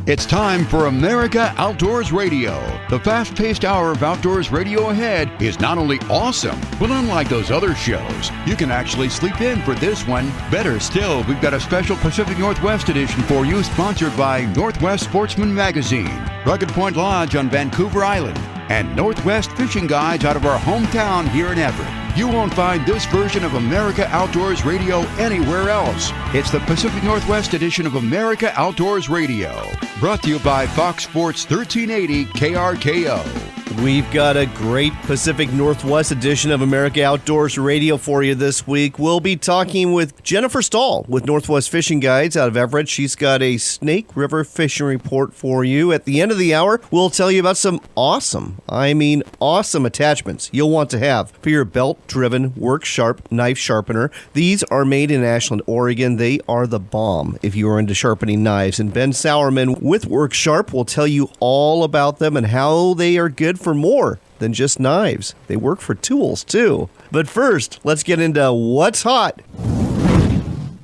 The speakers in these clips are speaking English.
It's time for America Outdoors Radio. The fast-paced hour of outdoors radio ahead is not only awesome, but unlike those other shows, you can actually sleep in for this one. Better still, we've got a special Pacific Northwest edition for you, sponsored by Northwest Sportsman Magazine, Rugged Point Lodge on Vancouver Island, and Northwest Fishing Guides out of our hometown here in Everett. You won't find this version of America Outdoors Radio anywhere else. It's the Pacific Northwest edition of America Outdoors Radio. Brought to you by Fox Sports 1380 KRKO. We've got a great Pacific Northwest edition of America Outdoors Radio for you this week. We'll be talking with Jennifer Stahl with Northwest Fishing Guides out of Everett. She's got a Snake River fishing report for you. At the end of the hour, we'll tell you about some awesome attachments you'll want to have for your belt-driven Work Sharp knife sharpener. These are made in Ashland, Oregon. They are the bomb if you are into sharpening knives. And Ben Sauerman with Work Sharp will tell you all about them and how they are good for more than just knives. They work for tools too. But first, let's get into what's hot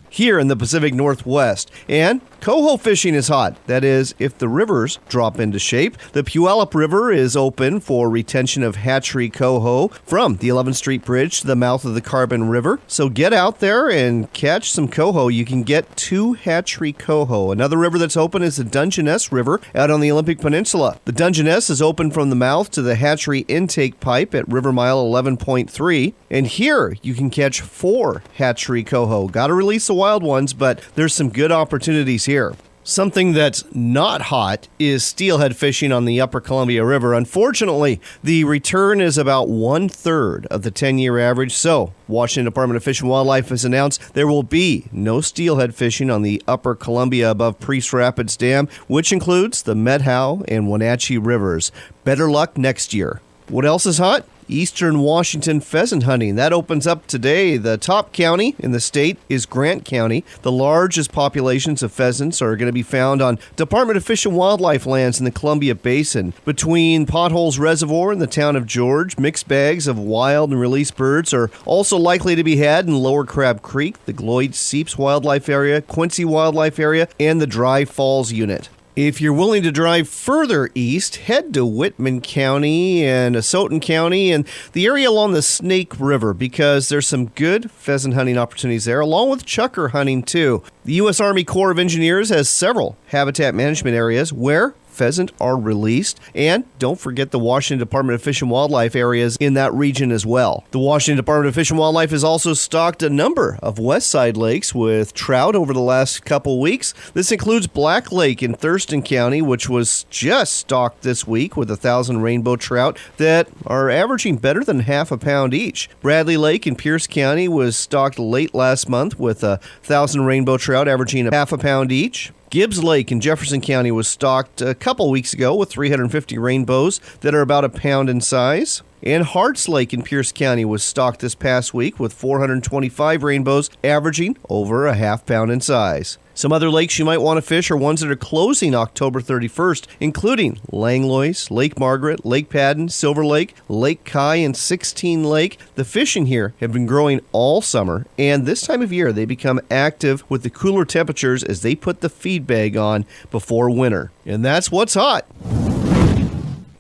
here in the Pacific Northwest. And coho fishing is hot. That is, if the rivers drop into shape. The Puyallup River is open for retention of hatchery coho from the 11th Street Bridge to the mouth of the Carbon River. So get out there and catch some coho. You can get 2 hatchery coho. Another river that's open is the Dungeness River out on the Olympic Peninsula. The Dungeness is open from the mouth to the hatchery intake pipe at River Mile 11.3. And here you can catch 4 hatchery coho. Got to release the wild ones, but there's some good opportunities here. Something that's not hot is steelhead fishing on the Upper Columbia River. Unfortunately, the return is about 1/3 of the 10-year average. So, Washington Department of Fish and Wildlife has announced there will be no steelhead fishing on the Upper Columbia above Priest Rapids Dam, which includes the Methow and Wenatchee rivers. Better luck next year. What else is hot? Eastern Washington pheasant hunting. That opens up today. The top county in the state is Grant County. The largest populations of pheasants are going to be found on Department of Fish and Wildlife lands in the Columbia Basin. Between Potholes Reservoir and the town of George, mixed bags of wild and released birds are also likely to be had in Lower Crab Creek, the Gloyd Seeps Wildlife Area, Quincy Wildlife Area, and the Dry Falls Unit. If you're willing to drive further east, head to Whitman County and Asotin County and the area along the Snake River because there's some good pheasant hunting opportunities there, along with chukar hunting too. The U.S. Army Corps of Engineers has several habitat management areas where pheasant are released, and don't forget the Washington Department of Fish and Wildlife areas in that region as well. The Washington Department of Fish and Wildlife has also stocked a number of west side lakes with trout over the last couple weeks. This includes Black Lake in Thurston County, which was just stocked this week with 1,000 rainbow trout that are averaging better than half a pound each. Bradley Lake in Pierce County was stocked late last month with 1,000 rainbow trout averaging half a pound each. Gibbs Lake in Jefferson County was stocked a couple weeks ago with 350 rainbows that are about a pound in size. And Harts Lake in Pierce County was stocked this past week with 425 rainbows averaging over a half pound in size. Some other lakes you might want to fish are ones that are closing October 31st, including Langlois, Lake Margaret, Lake Padden, Silver Lake, Lake Kai, and 16 Lake. The fishing here have been growing all summer, and this time of year they become active with the cooler temperatures as they put the feed bag on before winter. And that's what's hot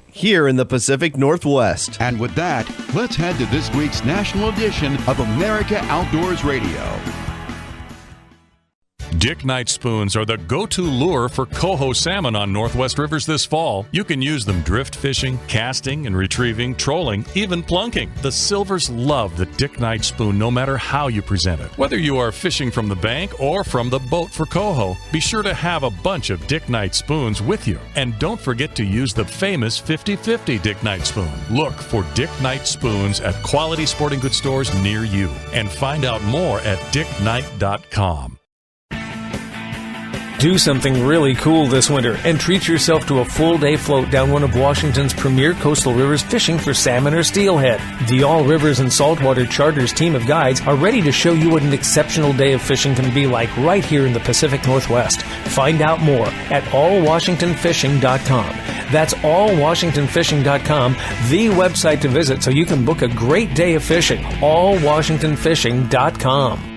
here in the Pacific Northwest. And with that, let's head to this week's national edition of America Outdoors Radio. Dick Knight spoons are the go-to lure for coho salmon on Northwest rivers this fall. You can use them drift fishing, casting and retrieving, trolling, even plunking. The Silvers love the Dick Knight spoon no matter how you present it. Whether you are fishing from the bank or from the boat for coho, be sure to have a bunch of Dick Knight spoons with you. And don't forget to use the famous 50/50 Dick Knight spoon. Look for Dick Knight spoons at quality sporting goods stores near you. And find out more at dickknight.com. Do something really cool this winter and treat yourself to a full-day float down one of Washington's premier coastal rivers fishing for salmon or steelhead. The All Rivers and Saltwater Charters team of guides are ready to show you what an exceptional day of fishing can be like right here in the Pacific Northwest. Find out more at allwashingtonfishing.com. That's allwashingtonfishing.com, the website to visit so you can book a great day of fishing. allwashingtonfishing.com.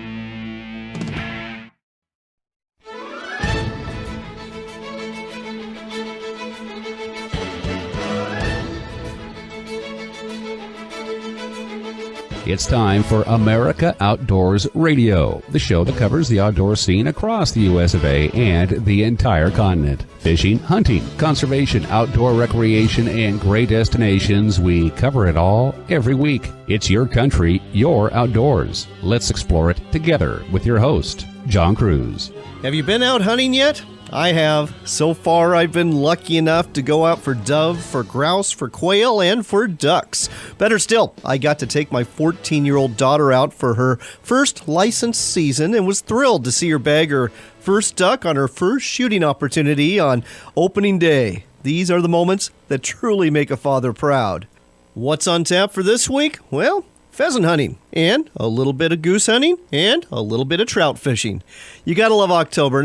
It's time for America Outdoors Radio, the show that covers the outdoor scene across the U.S. of A. and the entire continent. Fishing, hunting, conservation, outdoor recreation, and great destinations, we cover it all every week. It's your country, your outdoors. Let's explore it together with your host, John Cruz. Have you been out hunting yet? I have. So far, I've been lucky enough to go out for dove, for grouse, for quail, and for ducks. Better still, I got to take my 14-year-old daughter out for her first licensed season and was thrilled to see her bag her first duck on her first shooting opportunity on opening day. These are the moments that truly make a father proud. What's on tap for this week? Well, pheasant hunting, and a little bit of goose hunting, and a little bit of trout fishing. You gotta love October,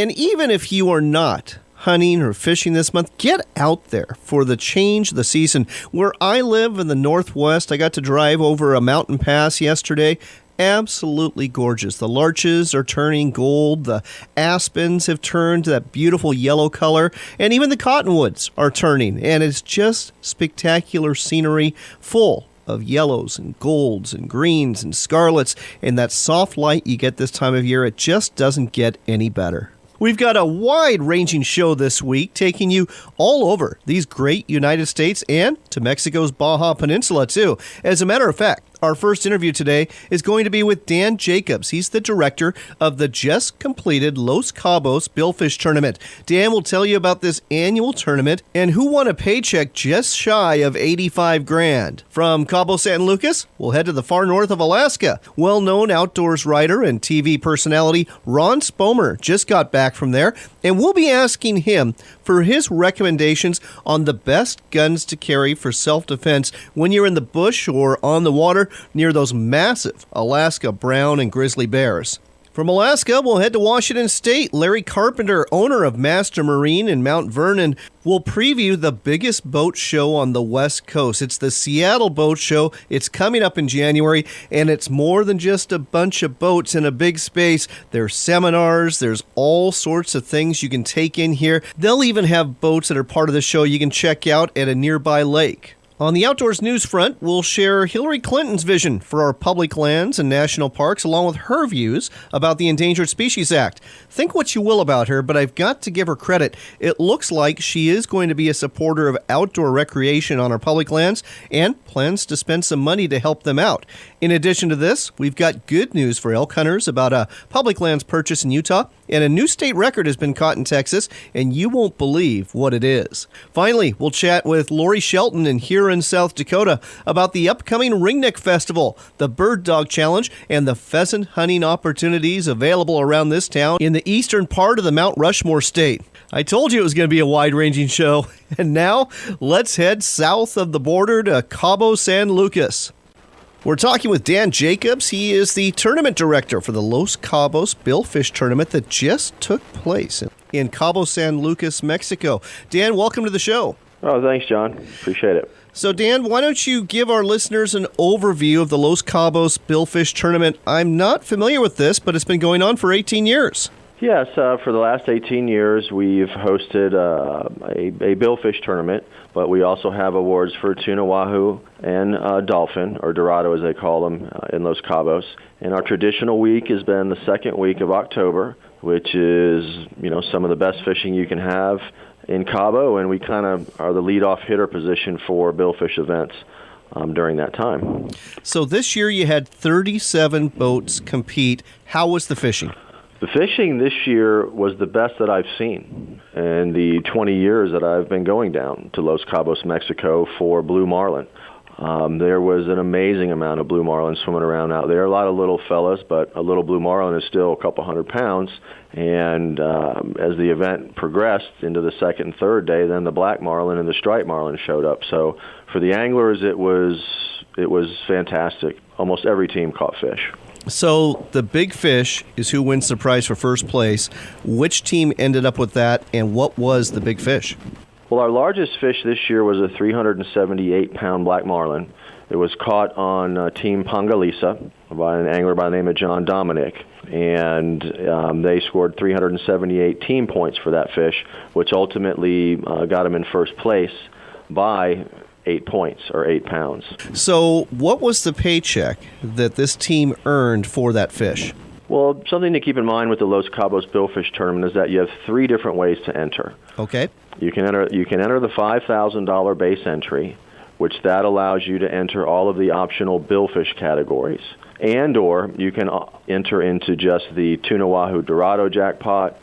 and even if you are not hunting or fishing this month, get out there for the change of the season. Where I live in the Northwest, I got to drive over a mountain pass yesterday. Absolutely gorgeous. The larches are turning gold. The aspens have turned that beautiful yellow color. And even the cottonwoods are turning. And it's just spectacular scenery full of yellows and golds and greens and scarlets. And that soft light you get this time of year, it just doesn't get any better. We've got a wide-ranging show this week, taking you all over these great United States and to Mexico's Baja Peninsula, too. As a matter of fact, our first interview today is going to be with Dan Jacobs. He's the director of the just-completed Los Cabos Billfish Tournament. Dan will tell you about this annual tournament and who won a paycheck just shy of $85,000. From Cabo San Lucas, we'll head to the far north of Alaska. Well-known outdoors writer and TV personality Ron Spomer just got back from there, and we'll be asking him for his recommendations on the best guns to carry for self-defense when you're in the bush or on the water near those massive Alaska brown and grizzly bears. From Alaska, we'll head to Washington State. Larry Carpenter, owner of Master Marine in Mount Vernon, will preview the biggest boat show on the West Coast. It's the Seattle Boat Show. It's coming up in January, and it's more than just a bunch of boats in a big space. There's seminars. There's all sorts of things you can take in here. They'll even have boats that are part of the show you can check out at a nearby lake. On the outdoors news front, we'll share Hillary Clinton's vision for our public lands and national parks, along with her views about the Endangered Species Act. Think what you will about her, but I've got to give her credit. It looks like she is going to be a supporter of outdoor recreation on our public lands and plans to spend some money to help them out. In addition to this, we've got good news for elk hunters about a public lands purchase in Utah, and a new state record has been caught in Texas, and you won't believe what it is. Finally, we'll chat with Lori Shelton in Huron, South Dakota about the upcoming Ringneck Festival, the Bird Dog Challenge, and the pheasant hunting opportunities available around this town in the eastern part of the Mount Rushmore state. I told you it was going to be a wide-ranging show. And now, let's head south of the border to Cabo San Lucas. We're talking with Dan Jacobs. He is the tournament director for the Los Cabos Billfish Tournament that just took place in Cabo San Lucas, Mexico. Dan, welcome to the show. Oh, thanks, John. Appreciate it. So, Dan, why don't you give our listeners an overview of the Los Cabos Billfish Tournament? I'm not familiar with this, but it's been going on for 18 years. Yes, for the last 18 years, we've hosted a billfish tournament, but we also have awards for tuna, wahoo, and dolphin, or dorado as they call them, in Los Cabos. And our traditional week has been the second week of October, which is, some of the best fishing you can have in Cabo, and we kind of are the leadoff hitter position for billfish events during that time. So this year you had 37 boats compete. How was the fishing? The fishing this year was the best that I've seen in the 20 years that I've been going down to Los Cabos, Mexico for blue marlin. There was an amazing amount of blue marlin swimming around out there. A lot of little fellas, but a little blue marlin is still a couple hundred pounds. And as the event progressed into the second and third day, then the black marlin and the striped marlin showed up. So for the anglers, it was fantastic. Almost every team caught fish. So the big fish is who wins the prize for first place. Which team ended up with that, and what was the big fish? Well, our largest fish this year was a 378-pound black marlin. It was caught on Team Pangalisa by an angler by the name of John Dominic, and they scored 378 team points for that fish, which ultimately got him in first place by 8 points or 8 pounds. So what was the paycheck that this team earned for that fish? Well, something to keep in mind with the Los Cabos Billfish Tournament is that you have 3 different ways to enter. Okay. You can enter the $5,000 base entry, which that allows you to enter all of the optional billfish categories. And or you can enter into just the Tuna Wahoo Dorado jackpot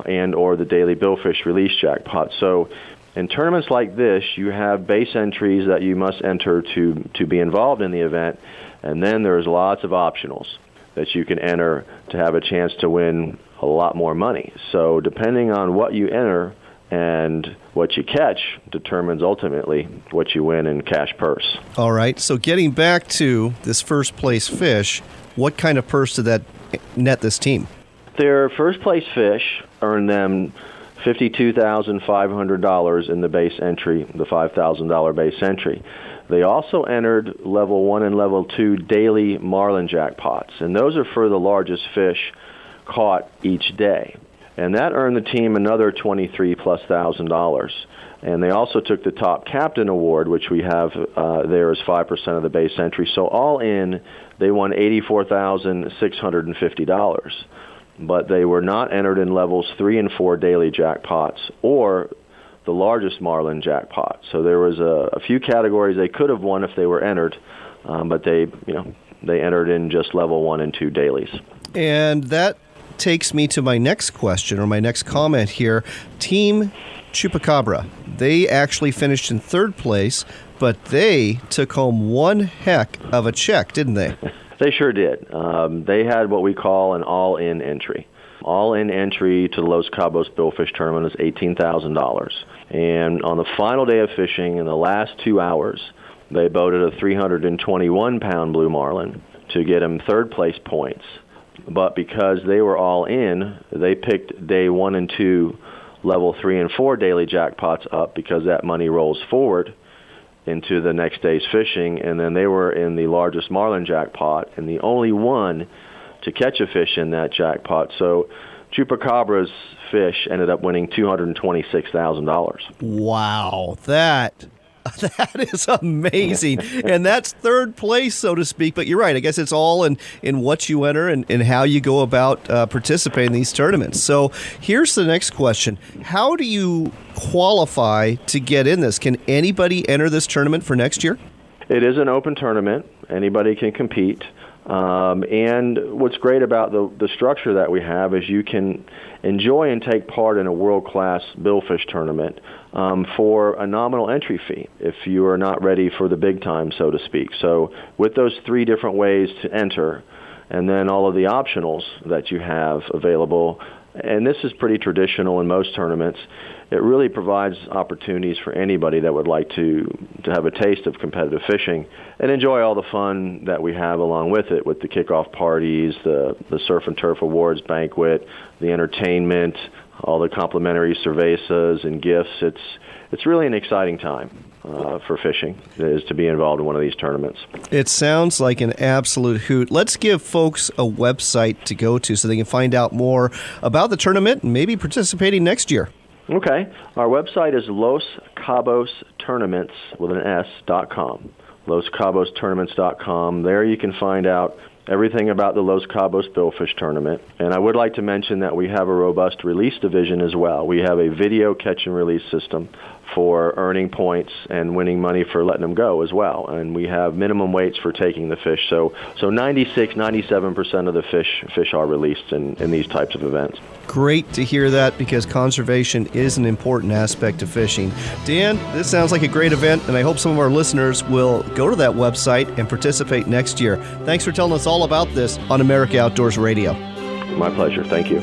and or the Daily Billfish Release jackpot. So in tournaments like this, you have base entries that you must enter to be involved in the event, and then there's lots of optionals that you can enter to have a chance to win a lot more money. So depending on what you enter and what you catch determines ultimately what you win in cash purse. All right, so getting back to this first place fish, what kind of purse did that net this team? Their first place fish earned them $52,500 in the base entry, the $5,000 base entry. They also entered level 1 and level 2 daily marlin jackpots, and those are for the largest fish caught each day. And that earned the team another $23,000+. And they also took the top captain award, which we have there as 5% of the base entry. So all in, they won $84,650. But they were not entered in levels 3 and 4 daily jackpots or the largest marlin jackpot. So there was a few categories they could have won if they were entered, but they entered in just level 1 and 2 dailies. And that takes me to my next question, or my next comment here. Team Chupacabra, they actually finished in 3rd place, but they took home one heck of a check, didn't they? They sure did. They had what we call an all-in entry. All-in entry to the Los Cabos Billfish Tournament is $18,000. And on the final day of fishing, in the last 2 hours, they boated a 321-pound blue marlin to get them 3rd place points. But because they were all in, they picked day 1 and 2, level 3 and 4 daily jackpots up because that money rolls forward into the next day's fishing, and then they were in the largest marlin jackpot and the only one to catch a fish in that jackpot. So Chupacabra's fish ended up winning $226,000. Wow, that is amazing. And that's 3rd place, so to speak. But you're right. I guess it's all in what you enter and how you go about participating in these tournaments. So here's the next question. How do you qualify to get in this? Can anybody enter this tournament for next year? It is an open tournament. Anybody can compete. And what's great about the structure that we have is you can enjoy and take part in a world-class billfish tournament for a nominal entry fee if you are not ready for the big time, so to speak. So with those 3 different ways to enter, and then all of the optionals that you have available, and this is pretty traditional in most tournaments, it really provides opportunities for anybody that would like to have a taste of competitive fishing and enjoy all the fun that we have along with it, with the kickoff parties, the surf and turf awards banquet, the entertainment, all the complimentary cervezas and gifts. It's really an exciting time for fishing, is to be involved in one of these tournaments. It sounds like an absolute hoot. Let's give folks a website to go to so they can find out more about the tournament and maybe participating next year. Okay. Our website is LosCabosTournaments.com. LosCabosTournaments.com. There you can find out everything about the Los Cabos Billfish Tournament. And I would like to mention that we have a robust release division as well. We have a video catch and release system for earning points and winning money for letting them go as well. And we have minimum weights for taking the fish. So 97% of the fish are released in these types of events. Great to hear that, because conservation is an important aspect of fishing. Dan, this sounds like a great event, and I hope some of our listeners will go to that website and participate next year. Thanks for telling us all about this on America Outdoors Radio. My pleasure. Thank you.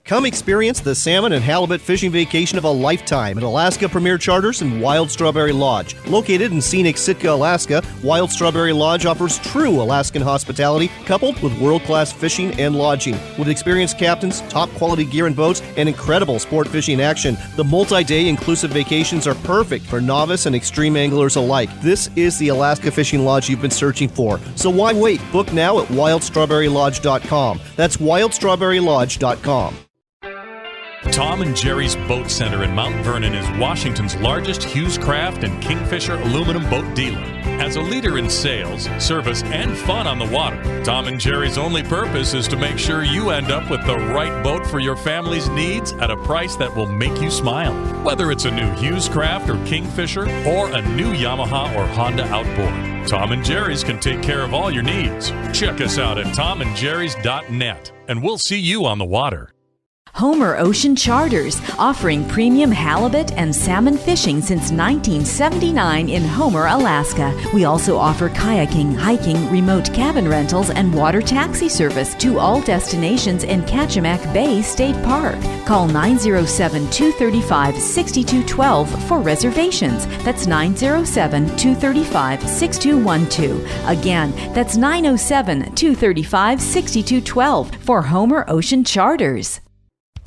Come experience the salmon and halibut fishing vacation of a lifetime at Alaska Premier Charters and Wild Strawberry Lodge. Located in scenic Sitka, Alaska, Wild Strawberry Lodge offers true Alaskan hospitality coupled with world-class fishing and lodging. With experienced captains, top-quality gear and boats, and incredible sport fishing action, the multi-day inclusive vacations are perfect for novice and extreme anglers alike. This is the Alaska Fishing Lodge you've been searching for. So why wait? Book now at wildstrawberrylodge.com. That's wildstrawberrylodge.com. Tom and Jerry's Boat Center in Mount Vernon is Washington's largest Hughes Craft and Kingfisher aluminum boat dealer. As a leader in sales, service, and fun on the water, Tom and Jerry's only purpose is to make sure you end up with the right boat for your family's needs at a price that will make you smile. Whether it's a new Hughes Craft or Kingfisher or a new Yamaha or Honda outboard, Tom and Jerry's can take care of all your needs. Check us out at tomandjerrys.net, and we'll see you on the water. Homer Ocean Charters, offering premium halibut and salmon fishing since 1979 in Homer, Alaska. We also offer kayaking, hiking, remote cabin rentals, and water taxi service to all destinations in Kachemak Bay State Park. Call 907-235-6212 for reservations. That's 907-235-6212. Again, that's 907-235-6212 for Homer Ocean Charters.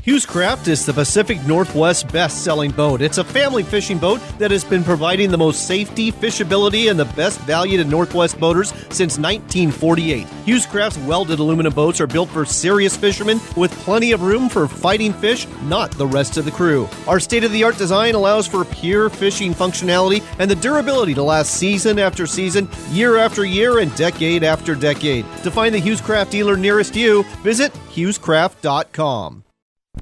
Hughes Craft is the Pacific Northwest best-selling boat. It's a family fishing boat that has been providing the most safety, fishability, and the best value to Northwest boaters since 1948. Hughes Craft's welded aluminum boats are built for serious fishermen with plenty of room for fighting fish, not the rest of the crew. Our state-of-the-art design allows for pure fishing functionality and the durability to last season after season, year after year, and decade after decade. To find the Hughes Craft dealer nearest you, visit hughescraft.com.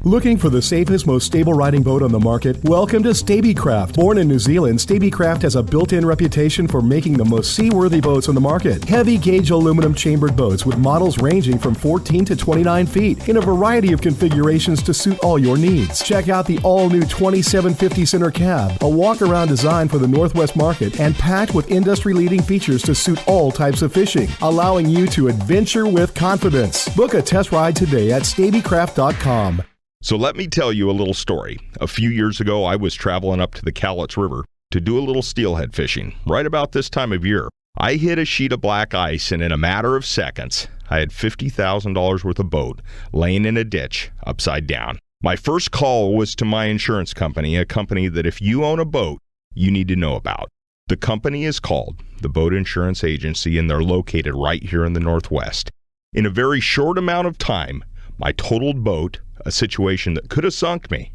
Looking for the safest, most stable riding boat on the market? Welcome to Stabicraft. Born in New Zealand, Stabicraft has a built-in reputation for making the most seaworthy boats on the market. Heavy gauge aluminum chambered boats with models ranging from 14 to 29 feet in a variety of configurations to suit all your needs. Check out the all-new 2750 center cab, a walk-around design for the Northwest market and packed with industry-leading features to suit all types of fishing, allowing you to adventure with confidence. Book a test ride today at stabicraft.com. So let me tell you a little story. A few years ago, I was traveling up to the Cowlitz River to do a little steelhead fishing. Right about this time of year, I hit a sheet of black ice, and in a matter of seconds, I had $50,000 worth of boat laying in a ditch upside down. My first call was to my insurance company, a company that if you own a boat, you need to know about. The company is called the Boat Insurance Agency, and they're located right here in the Northwest. In a very short amount of time, my totaled boat, a situation that could have sunk me,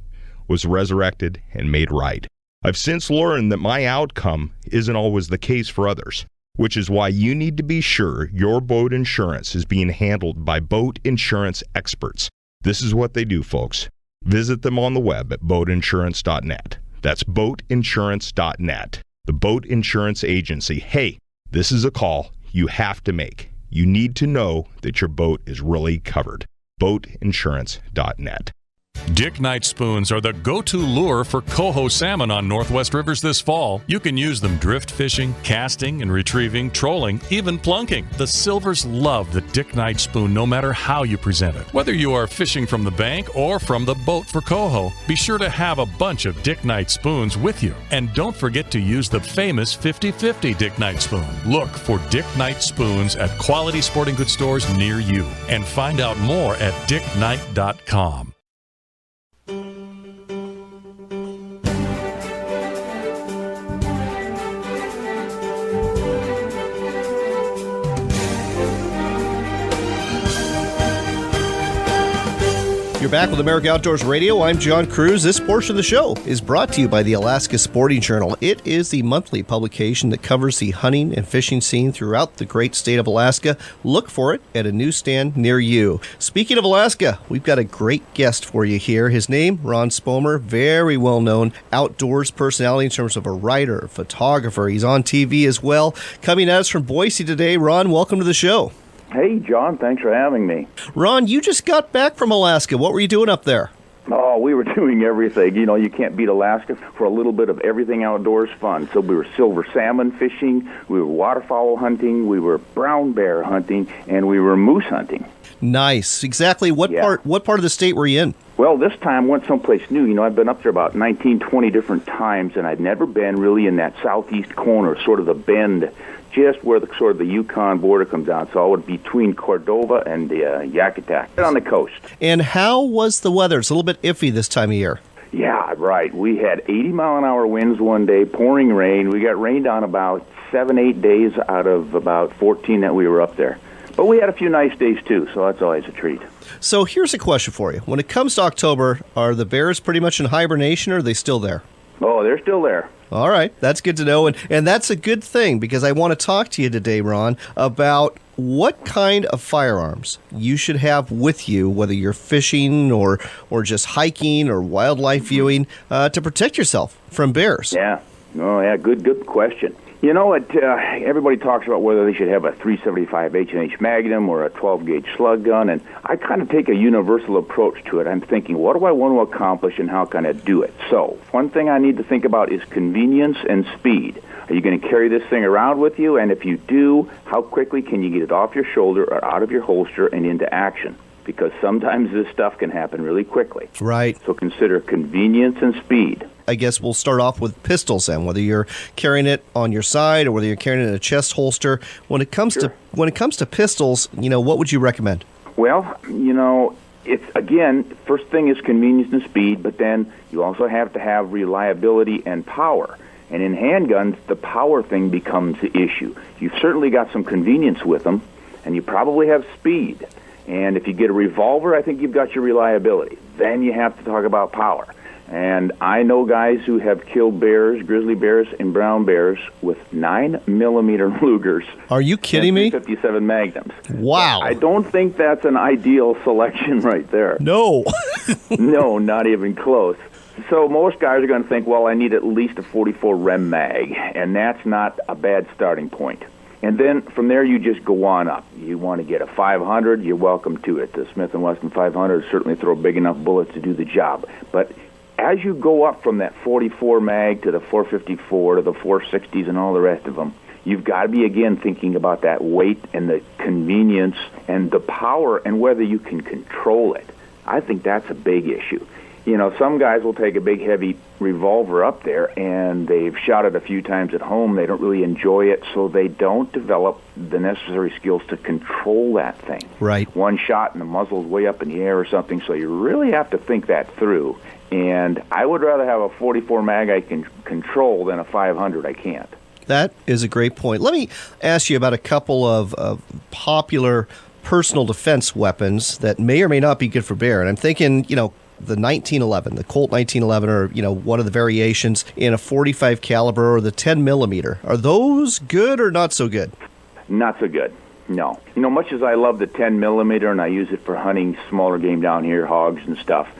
was resurrected and made right. I've since learned that my outcome isn't always the case for others, which is why you need to be sure your boat insurance is being handled by boat insurance experts. This is what they do, folks. Visit them on the web at boatinsurance.net. That's boatinsurance.net. The Boat Insurance Agency. Hey, this is a call you have to make. You need to know that your boat is really covered. boatinsurance.net. Dick Knight spoons are the go-to lure for coho salmon on Northwest rivers this fall. You can use them drift fishing, casting and retrieving, trolling, even plunking. The Silvers love the Dick Knight spoon no matter how you present it. Whether you are fishing from the bank or from the boat for coho, be sure to have a bunch of Dick Knight spoons with you. And don't forget to use the famous 50/50 Dick Knight spoon. Look for Dick Knight spoons at quality sporting goods stores near you. And find out more at dickknight.com. You're back with America Outdoors Radio. I'm John Cruz. This portion of the show is brought to you by the Alaska Sporting Journal. It is the monthly publication that covers the hunting and fishing scene throughout the great state of Alaska. Look for it at a newsstand near you. Speaking of Alaska, we've got a great guest for you here. His name, Ron Spomer, very well-known outdoors personality in terms of a writer, photographer. He's on TV as well. Coming at us from Boise today, Ron, welcome to the show. Hey, John, thanks for having me. Ron, you just got back from Alaska. What were you doing up there? Oh, we were doing everything. You know, you can't beat Alaska for a little bit of everything outdoors fun. So we were silver salmon fishing, we were waterfowl hunting, we were brown bear hunting, and we were moose hunting. Nice. Exactly. What part of the state were you in? Well, this time went someplace new. You know, I've been up there about 19, 20 different times, and I'd never been really in that southeast corner, sort of the bend, just where the sort of the Yukon border comes out. So I would be between Cordova and Yakutat, on the coast. And how was the weather? It's a little bit iffy this time of year. Yeah, right. We had 80-mile-an-hour winds one day, pouring rain. We got rained on about 7-8 days out of about 14 that we were up there. But we had a few nice days, too, so that's always a treat. So here's a question for you. When it comes to October, are the bears pretty much in hibernation, or are they still there? Oh, they're still there. All right. That's good to know. And that's a good thing, because I want to talk to you today, Ron, about what kind of firearms you should have with you, whether you're fishing or just hiking or wildlife viewing, to protect yourself from bears. Yeah. Oh, yeah. Good question. You know what? Everybody talks about whether they should have a .375 H&H Magnum or a 12-gauge slug gun, and I kind of take a universal approach to it. I'm thinking, what do I want to accomplish, and how can I do it? So, one thing I need to think about is convenience and speed. Are you going to carry this thing around with you? And if you do, how quickly can you get it off your shoulder or out of your holster and into action? Because sometimes this stuff can happen really quickly. Right. So consider convenience and speed. I guess we'll start off with pistols then, whether you're carrying it on your side or whether you're carrying it in a chest holster. When it comes to pistols, what would you recommend? Well, it's, again, first thing is convenience and speed, but then you also have to have reliability and power. And in handguns, the power thing becomes the issue. You've certainly got some convenience with them, and you probably have speed. And if you get a revolver, I think you've got your reliability. Then you have to talk about power. And I know guys who have killed bears, grizzly bears, and brown bears with 9mm Lugers. Are you kidding me? 57 Magnums. Wow. I don't think that's an ideal selection right there. No. No, not even close. So most guys are going to think, well, I need at least a 44 Rem mag, and that's not a bad starting point. And then from there, you just go on up. You want to get a 500, you're welcome to it. The Smith & Wesson 500 certainly throw big enough bullets to do the job. But as you go up from that 44 mag to the 454 to the 460s and all the rest of them, you've got to be, again, thinking about that weight and the convenience and the power and whether you can control it. I think that's a big issue. Some guys will take a big, heavy revolver up there, and they've shot it a few times at home. They don't really enjoy it, so they don't develop the necessary skills to control that thing. Right. One shot and the muzzle's way up in the air or something, so you really have to think that through. And I would rather have a 44 mag I can control than a 500 I can't. That is a great point. Let me ask you about a couple of popular personal defense weapons that may or may not be good for bear. And I'm thinking, the 1911, the Colt 1911, or one of the variations in a .45 caliber, or the 10mm. Are those good or not so good? Not so good. No. Much as I love the 10mm and I use it for hunting smaller game down here, hogs and stuff,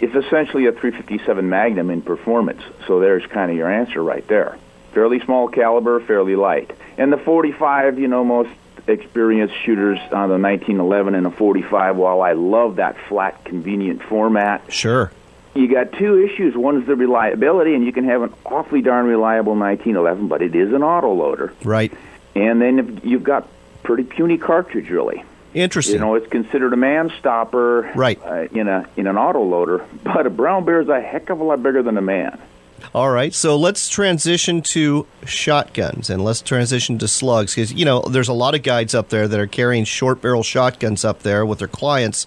it's essentially a .357 Magnum in performance. So there's kind of your answer right there. Fairly small caliber, fairly light. And the .45, most experienced shooters on the 1911 and a .45, while I love that flat, convenient format. Sure. You got two issues. One is the reliability, and you can have an awfully darn reliable 1911, but it is an autoloader. Right. And then you've got pretty puny cartridge, really. Interesting. It's considered a man stopper, right, in an autoloader, but a brown bear is a heck of a lot bigger than a man. All right, so let's transition to shotguns, and let's transition to slugs, because, there's a lot of guides up there that are carrying short-barrel shotguns up there with their clients.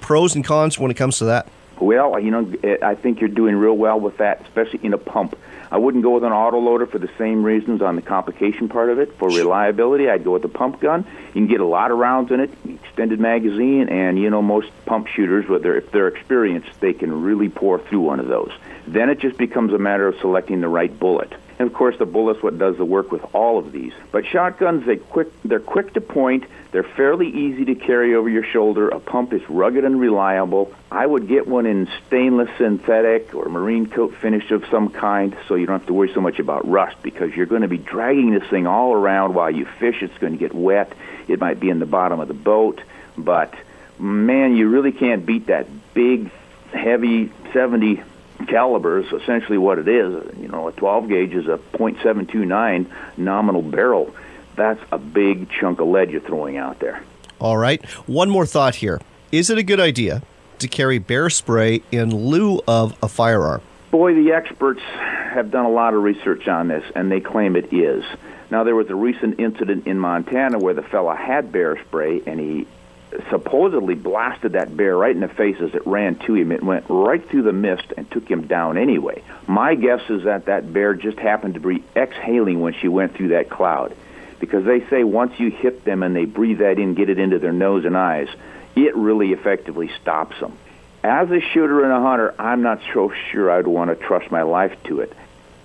Pros and cons when it comes to that? Well, I think you're doing real well with that, especially in a pump. I wouldn't go with an autoloader for the same reasons on the complication part of it. For reliability, I'd go with the pump gun. You can get a lot of rounds in it, extended magazine, and, most pump shooters, if they're experienced, they can really pour through one of those. Then it just becomes a matter of selecting the right bullet. And, of course, the bullet's what does the work with all of these. But shotguns, they're quick to point. They're fairly easy to carry over your shoulder. A pump is rugged and reliable. I would get one in stainless synthetic or marine coat finish of some kind, so you don't have to worry so much about rust, because you're going to be dragging this thing all around while you fish. It's going to get wet. It might be in the bottom of the boat. But, man, you really can't beat that big, heavy 70 caliber is essentially what it is. A 12 gauge is a .729 nominal barrel. That's a big chunk of lead you're throwing out there. All right. One more thought here. Is it a good idea to carry bear spray in lieu of a firearm? Boy, the experts have done a lot of research on this, and they claim it is. Now, there was a recent incident in Montana where the fella had bear spray, and he supposedly blasted that bear right in the face as it ran to him. It went right through the mist and took him down anyway. My guess is that that bear just happened to be exhaling when she went through that cloud, because they say once you hit them and they breathe that in, get it into their nose and eyes, it really effectively stops them. As a shooter and a hunter, I'm not so sure I'd want to trust my life to it.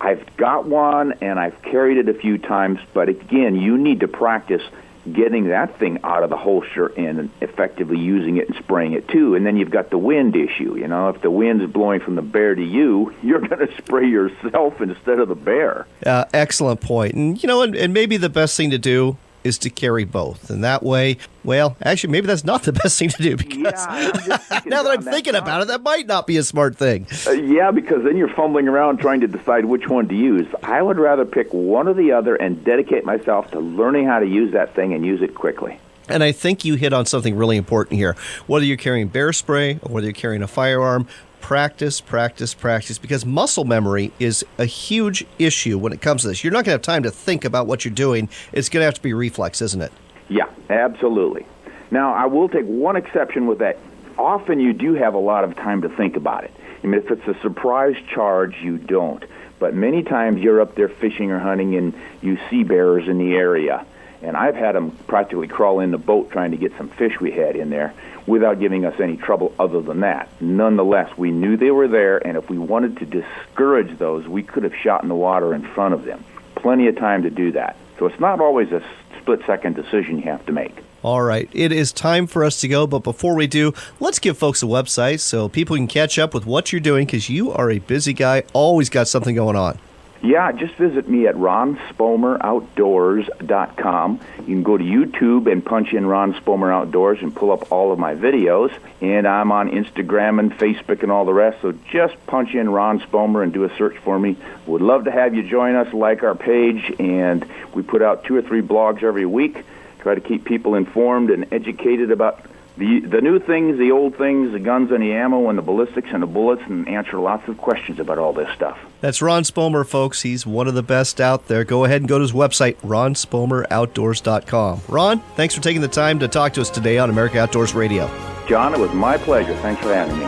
I've got one, and I've carried it a few times, but again, you need to practice getting that thing out of the holster and effectively using it and spraying it too. And then you've got the wind issue. You know, if the wind's blowing from the bear to you, you're going to spray yourself instead of the bear. Excellent point. And, and maybe the best thing to do is to carry both. And that way, well, actually, maybe that's not the best thing to do, because now that I'm thinking about it, that might not be a smart thing. Yeah, because then you're fumbling around trying to decide which one to use. I would rather pick one or the other and dedicate myself to learning how to use that thing and use it quickly. And I think you hit on something really important here. Whether you're carrying bear spray or whether you're carrying a firearm, practice, because muscle memory is a huge issue when it comes to this. You're not going to have time to think about what you're doing. It's going to have to be reflex, isn't it? Yeah, absolutely. Now, I will take one exception with that. Often you do have a lot of time to think about it. I mean, if it's a surprise charge, you don't. But many times you're up there fishing or hunting and you see bears in the area. And I've had them practically crawl in the boat trying to get some fish we had in there without giving us any trouble other than that. Nonetheless, we knew they were there, and if we wanted to discourage those, we could have shot in the water in front of them. Plenty of time to do that. So it's not always a split-second decision you have to make. All right, it is time for us to go, but before we do, let's give folks a website so people can catch up with what you're doing, because you are a busy guy, always got something going on. Yeah, just visit me at ronspomeroutdoors.com. You can go to YouTube and punch in Ron Spomer Outdoors and pull up all of my videos. And I'm on Instagram and Facebook and all the rest, so just punch in Ron Spomer and do a search for me. Would love to have you join us, like our page, and we put out 2 or 3 blogs every week. Try to keep people informed and educated about the new things, the old things, the guns and the ammo and the ballistics and the bullets, and answer lots of questions about all this stuff. That's Ron Spomer, folks. He's one of the best out there. Go ahead and go to his website, ronspomeroutdoors.com. Ron, thanks for taking the time to talk to us today on America Outdoors Radio. John, it was my pleasure. Thanks for having me.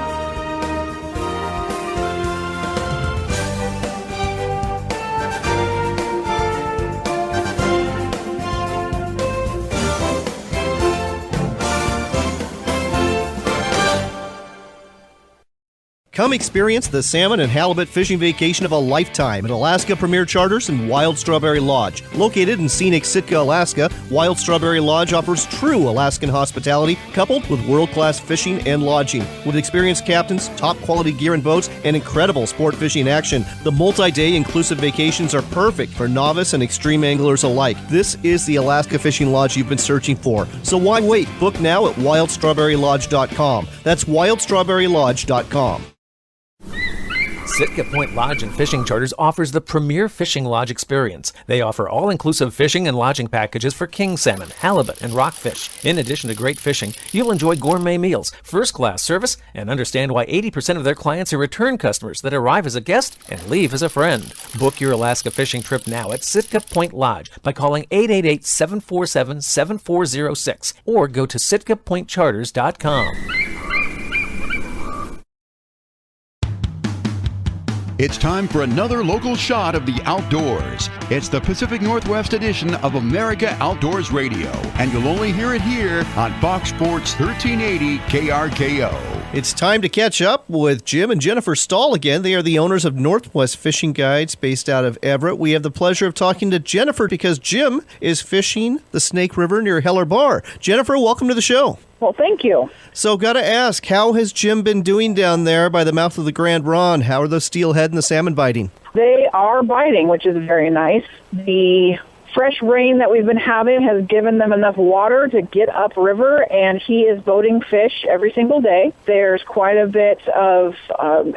Come experience the salmon and halibut fishing vacation of a lifetime at Alaska Premier Charters and Wild Strawberry Lodge. Located in scenic Sitka, Alaska, Wild Strawberry Lodge offers true Alaskan hospitality coupled with world-class fishing and lodging. With experienced captains, top-quality gear and boats, and incredible sport fishing action, the multi-day inclusive vacations are perfect for novice and extreme anglers alike. This is the Alaska Fishing Lodge you've been searching for. So why wait? Book now at wildstrawberrylodge.com. That's wildstrawberrylodge.com. Sitka Point Lodge and Fishing Charters offers the premier fishing lodge experience. They offer all-inclusive fishing and lodging packages for king salmon, halibut, and rockfish. In addition to great fishing, you'll enjoy gourmet meals, first-class service, and understand why 80% of their clients are return customers that arrive as a guest and leave as a friend. Book your Alaska fishing trip now at Sitka Point Lodge by calling 888-747-7406 or go to sitkapointcharters.com. It's time for another local shot of the outdoors. It's the Pacific Northwest edition of America Outdoors Radio, and you'll only hear it here on Fox Sports 1380 KRKO. It's time to catch up with Jim and Jennifer Stahl again. They are the owners of Northwest Fishing Guides based out of Everett. We have the pleasure of talking to Jennifer because Jim is fishing the Snake River near Heller Bar. Jennifer, welcome to the show. Well, thank you. So, got to ask, how has Jim been doing down there by the mouth of the Grand Ronde? How are the steelhead and the salmon biting? They are biting, which is very nice. The fresh rain that we've been having has given them enough water to get upriver, and he is boating fish every single day. There's quite a bit of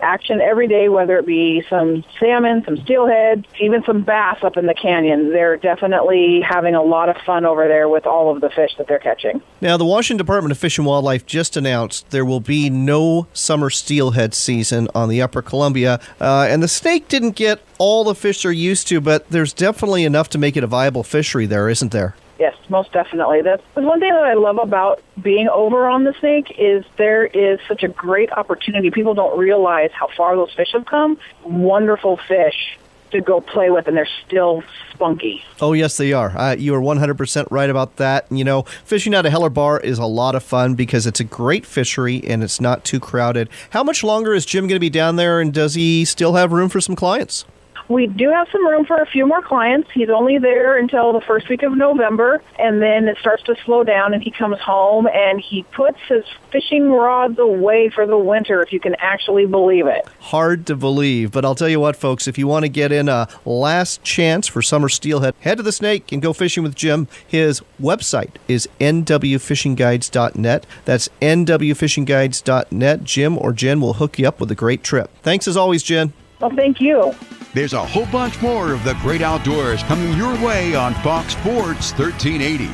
action every day, whether it be some salmon, some steelhead, even some bass up in the canyon. They're definitely having a lot of fun over there with all of the fish that they're catching. Now, the Washington Department of Fish and Wildlife just announced there will be no summer steelhead season on the Upper Columbia, and the snake didn't get all the fish they're used to, but there's definitely enough to make it a viable fishery there, isn't there? Yes, most definitely. That's one thing that I love about being over on the Snake is there is such a great opportunity. People don't realize how far those fish have come. Wonderful fish to go play with, and they're still spunky. Oh, yes, they are. You are 100% right about that. You know, fishing out of Heller Bar is a lot of fun because it's a great fishery and it's not too crowded. How much longer is Jim going to be down there, and does he still have room for some clients? We do have some room for a few more clients. He's only there until the first week of November, and then it starts to slow down, and he comes home, and he puts his fishing rods away for the winter, if you can actually believe it. Hard to believe, but I'll tell you what, folks, if you want to get in a last chance for summer steelhead, head to the Snake and go fishing with Jim. His website is nwfishingguides.net. That's nwfishingguides.net. Jim or Jen will hook you up with a great trip. Thanks as always, Jen. Well, thank you. There's a whole bunch more of the great outdoors coming your way on Fox Sports 1380.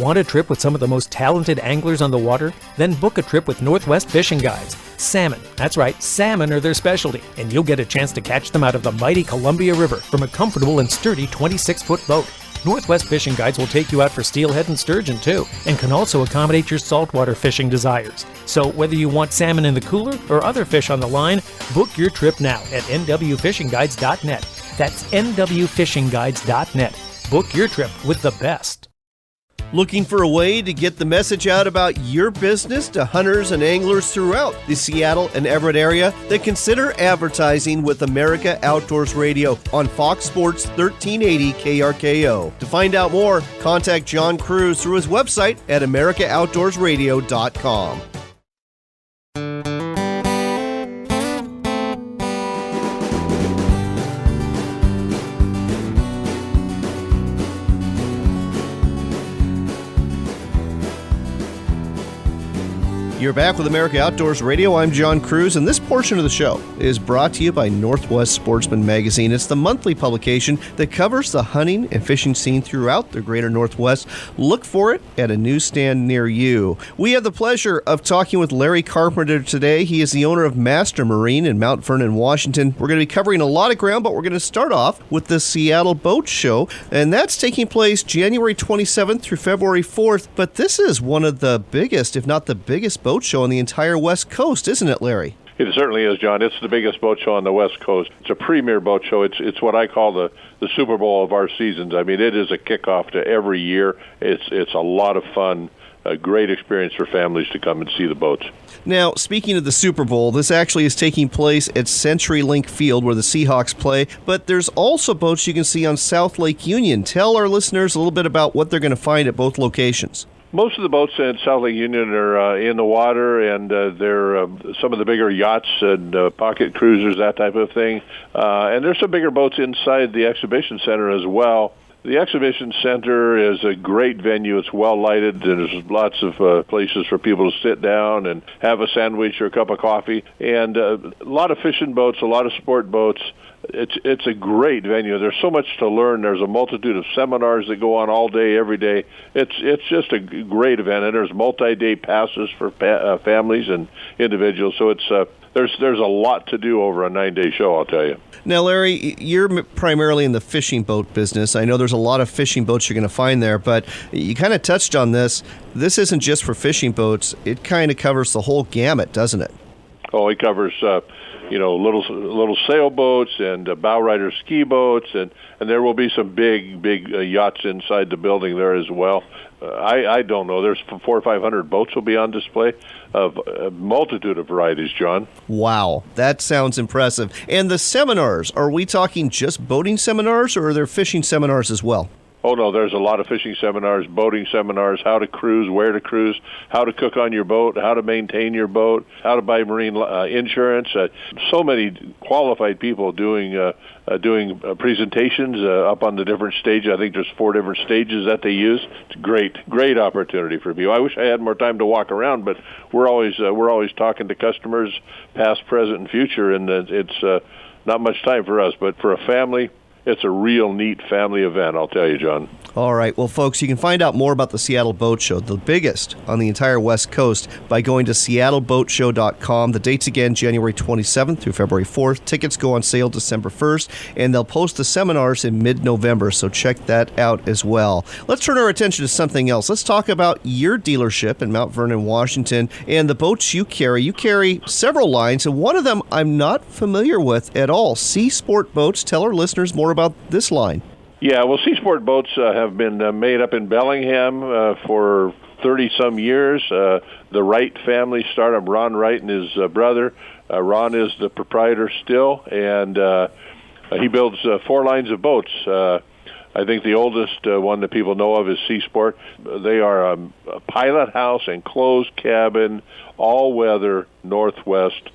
Want a trip with some of the most talented anglers on the water? Then book a trip with Northwest Fishing Guides. Salmon, that's right, salmon are their specialty, and you'll get a chance to catch them out of the mighty Columbia River from a comfortable and sturdy 26-foot boat. Northwest Fishing Guides will take you out for steelhead and sturgeon too, and can also accommodate your saltwater fishing desires. So whether you want salmon in the cooler or other fish on the line, book your trip now at nwfishingguides.net. That's nwfishingguides.net. Book your trip with the best. Looking for a way to get the message out about your business to hunters and anglers throughout the Seattle and Everett area? Then consider advertising with America Outdoors Radio on Fox Sports 1380 KRKO. To find out more, contact John Cruz through his website at americaoutdoorsradio.com. You're back with America Outdoors Radio. I'm John Cruz, and this portion of the show is brought to you by Northwest Sportsman Magazine. It's the monthly publication that covers the hunting and fishing scene throughout the greater Northwest. Look for it at a newsstand near you. We have the pleasure of talking with Larry Carpenter today. He is the owner of Master Marine in Mount Vernon, Washington. We're going to be covering a lot of ground, but we're going to start off with the Seattle Boat Show, and that's taking place January 27th through February 4th. But this is one of the biggest, if not the biggest, boat show on the entire West Coast, isn't it, Larry? It certainly is, John. It's the biggest boat show on the West Coast. It's a premier boat show. It's what I call the Super Bowl of our seasons. I mean, it is a kickoff to every year. It's a lot of fun, a great experience for families to come and see the boats. Now, speaking of the Super Bowl, this actually is taking place at CenturyLink Field where the Seahawks play, but there's also boats you can see on South Lake Union. Tell our listeners a little bit about what they're going to find at both locations. Most of the boats in South Lake Union are in the water, and they're some of the bigger yachts and pocket cruisers, that type of thing. And there's some bigger boats inside the exhibition center as well. The exhibition center is a great venue. It's well lighted. There's lots of places for people to sit down and have a sandwich or a cup of coffee. And a lot of fishing boats, a lot of sport boats. It's a great venue. There's so much to learn. There's a multitude of seminars that go on all day, every day. It's just a great event, and there's multi-day passes for families and individuals. So there's a lot to do over a 9-day show, I'll tell you. Now, Larry, you're primarily in the fishing boat business. I know there's a lot of fishing boats you're going to find there, but you kind of touched on this. This isn't just for fishing boats. It kind of covers the whole gamut, doesn't it? Oh, it covers little sailboats and bow rider ski boats, and there will be some big yachts inside the building there as well. I don't know. There's 400 or 500 boats will be on display of a multitude of varieties, John. Wow, that sounds impressive. And the seminars, are we talking just boating seminars, or are there fishing seminars as well? Oh, no, there's a lot of fishing seminars, boating seminars, how to cruise, where to cruise, how to cook on your boat, how to maintain your boat, how to buy marine insurance. So many qualified people doing presentations up on the different stages. I think there's 4 different stages that they use. It's great opportunity for people. I wish I had more time to walk around, but we're always talking to customers, past, present, and future, and it's not much time for us. But for a family, it's a real neat family event, I'll tell you, John. All right. Well, folks, you can find out more about the Seattle Boat Show, the biggest on the entire West Coast, by going to seattleboatshow.com. The dates again, January 27th through February 4th. Tickets go on sale December 1st, and they'll post the seminars in mid-November, so check that out as well. Let's turn our attention to something else. Let's talk about your dealership in Mount Vernon, Washington, and the boats you carry. You carry several lines, and one of them I'm not familiar with at all. Sea Sport Boats. Tell our listeners more about this line. Yeah, well, Sea Sport boats have been made up in Bellingham for 30-some years. The Wright family started, Ron Wright and his brother. Ron is the proprietor still, and he builds 4 lines of boats. I think the oldest one that people know of is Sea Sport. They are a pilot house, enclosed cabin, all-weather, Northwest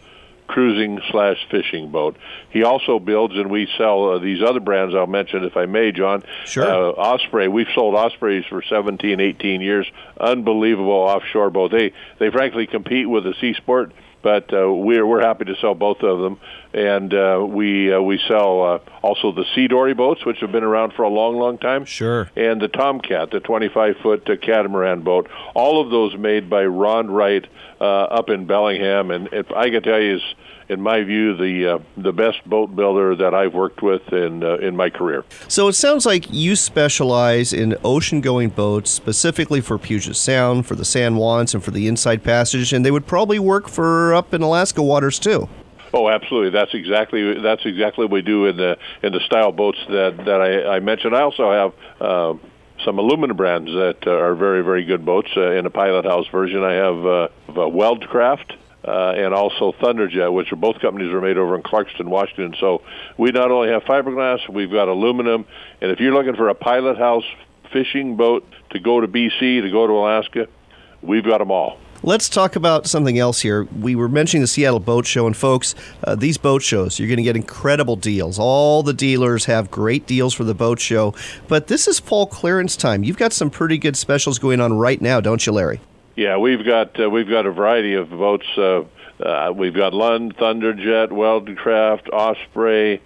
cruising/fishing boat. He also builds, and we sell these other brands I'll mention if I may, John. Sure. Osprey. We've sold Ospreys for 17, 18 years. Unbelievable offshore boat. They frankly compete with the Sea Sport, but we're happy to sell both of them. And we sell also the Sea Dory boats, which have been around for a long time. Sure. And the Tomcat, the 25-foot catamaran boat. All of those made by Ron Wright up in Bellingham. And if I can tell you, is, in my view, the best boat builder that I've worked with in my career. So it sounds like you specialize in ocean-going boats, specifically for Puget Sound, for the San Juans, and for the Inside Passage, and they would probably work for up in Alaska waters too. Oh, absolutely. That's exactly what we do in the style boats that I mentioned. I also have some aluminum brands that are very, very good boats. In a pilot house version, I have Weldcraft and also Thunderjet, which are both companies are made over in Clarkston, Washington. So we not only have fiberglass, we've got aluminum. And if you're looking for a pilot house fishing boat to go to BC, to go to Alaska, we've got them all. Let's talk about something else here. We were mentioning the Seattle Boat Show, and folks, these boat shows, you're going to get incredible deals. All the dealers have great deals for the boat show, but this is fall clearance time. You've got some pretty good specials going on right now, don't you, Larry? Yeah, we've got a variety of boats. We've got Lund, Thunderjet, Weldcraft, Osprey.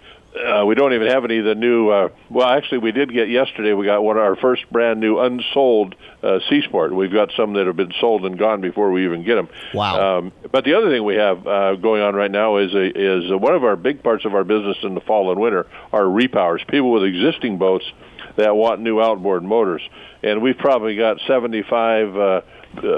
We don't even have any of the new. Well, actually, we did get yesterday. We got one of our first brand new unsold Sea Sport. We've got some that have been sold and gone before we even get them. Wow! But the other thing we have going on right now is one of our big parts of our business in the fall and winter are repowers. People with existing boats that want new outboard motors, and we've probably got 75.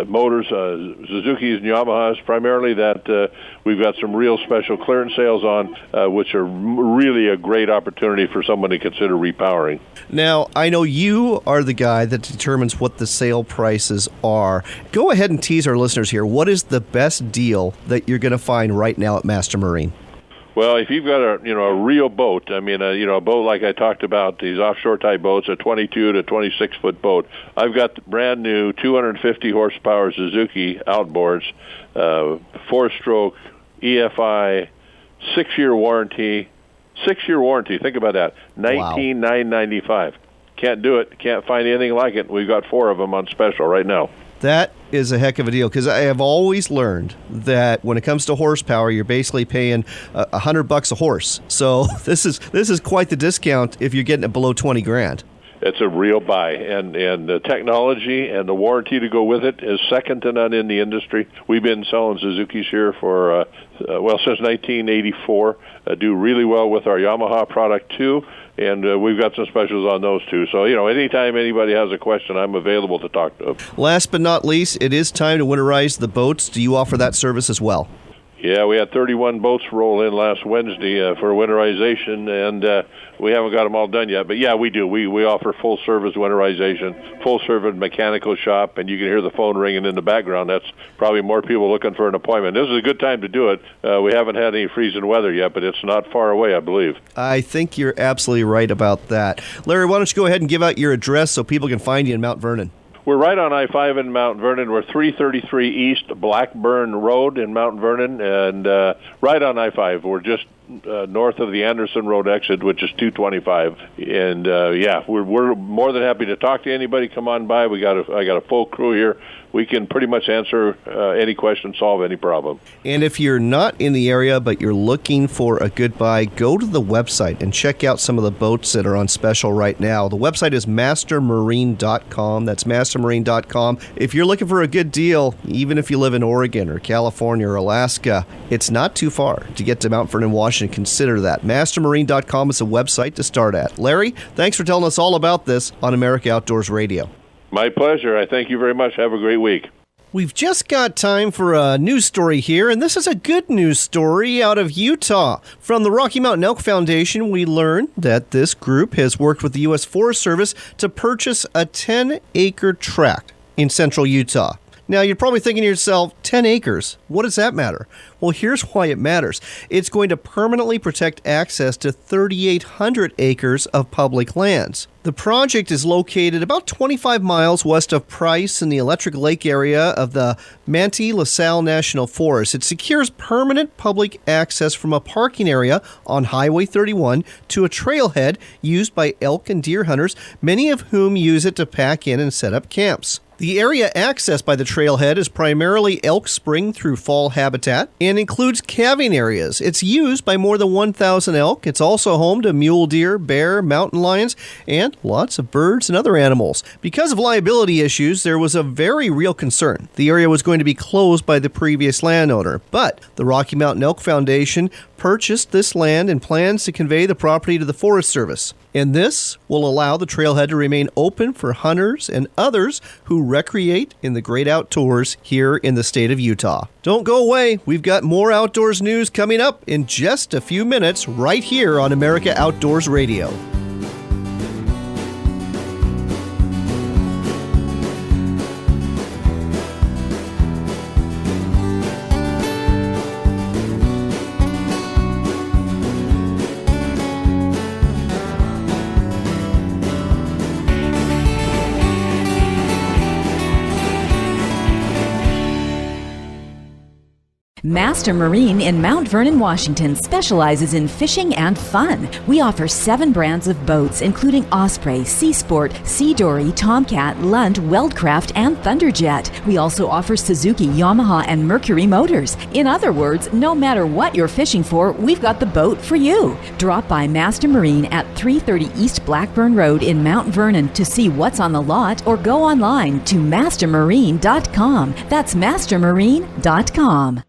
Motors, Suzuki's and Yamahas primarily, that we've got some real special clearance sales on, which are really a great opportunity for someone to consider repowering. Now, I know you are the guy that determines what the sale prices are. Go ahead and tease our listeners here. What is the best deal that you're going to find right now at Master Marine? Well, if you've got a real boat, I mean, a boat like I talked about, these offshore type boats, a 22 to 26 foot boat. I've got the brand new 250 horsepower Suzuki outboards, 4-stroke EFI, 6-year warranty. 6-year warranty. Think about that. $19,995. Can't do it. Can't find anything like it. We've got 4 of them on special right now. That is a heck of a deal, because I have always learned that when it comes to horsepower, you're basically paying $100 a horse. So this is quite the discount if you're getting it below $20,000. It's a real buy, and the technology and the warranty to go with it is second to none in the industry. We've been selling Suzuki's here for since 1984. Do really well with our Yamaha product too, and we've got some specials on those too. So anytime anybody has a question, I'm available to talk to them. Last but not least, it is time to winterize the boats. Do you offer that service as well? Yeah, we had 31 boats roll in last Wednesday for winterization, and we haven't got them all done yet. But yeah, we do. We offer full-service winterization, full-service mechanical shop, and you can hear the phone ringing in the background. That's probably more people looking for an appointment. This is a good time to do it. We haven't had any freezing weather yet, but it's not far away, I believe. I think you're absolutely right about that. Larry, why don't you go ahead and give out your address so people can find you in Mount Vernon? We're right on I-5 in Mount Vernon. We're 333 East Blackburn Road in Mount Vernon, and right on I-5. We're just north of the Anderson Road exit, which is 225. And yeah, we're more than happy to talk to anybody. Come on by. I got a full crew here. We can pretty much answer any question, solve any problem. And if you're not in the area but you're looking for a good buy, go to the website and check out some of the boats that are on special right now. The website is mastermarine.com. That's mastermarine.com. If you're looking for a good deal, even if you live in Oregon or California or Alaska, it's not too far to get to Mount Vernon, Washington. Consider that. Mastermarine.com is a website to start at. Larry, thanks for telling us all about this on America Outdoors Radio. My pleasure. I thank you very much. Have a great week. We've just got time for a news story here, and this is a good news story out of Utah. From the Rocky Mountain Elk Foundation, we learned that this group has worked with the U.S. Forest Service to purchase a 10-acre tract in central Utah. Now, you're probably thinking to yourself, 10 acres, what does that matter? Well, here's why it matters. It's going to permanently protect access to 3,800 acres of public lands. The project is located about 25 miles west of Price in the Electric Lake area of the Manti La Salle National Forest. It secures permanent public access from a parking area on Highway 31 to a trailhead used by elk and deer hunters, many of whom use it to pack in and set up camps. The area accessed by the trailhead is primarily elk spring through fall habitat and includes calving areas. It's used by more than 1,000 elk. It's also home to mule deer, bear, mountain lions, and lots of birds and other animals. Because of liability issues, there was a very real concern. The area was going to be closed by the previous landowner, but the Rocky Mountain Elk Foundation purchased this land and plans to convey the property to the Forest Service. And this will allow the trailhead to remain open for hunters and others who recreate in the great outdoors here in the state of Utah. Don't go away. We've got more outdoors news coming up in just a few minutes right here on America Outdoors Radio. Master Marine in Mount Vernon, Washington specializes in fishing and fun. We offer 7 brands of boats, including Osprey, Sea Sport, Sea Dory, Tomcat, Lund, Weldcraft, and Thunderjet. We also offer Suzuki, Yamaha, and Mercury motors. In other words, no matter what you're fishing for, we've got the boat for you. Drop by Master Marine at 330 East Blackburn Road in Mount Vernon to see what's on the lot, or go online to mastermarine.com. That's mastermarine.com.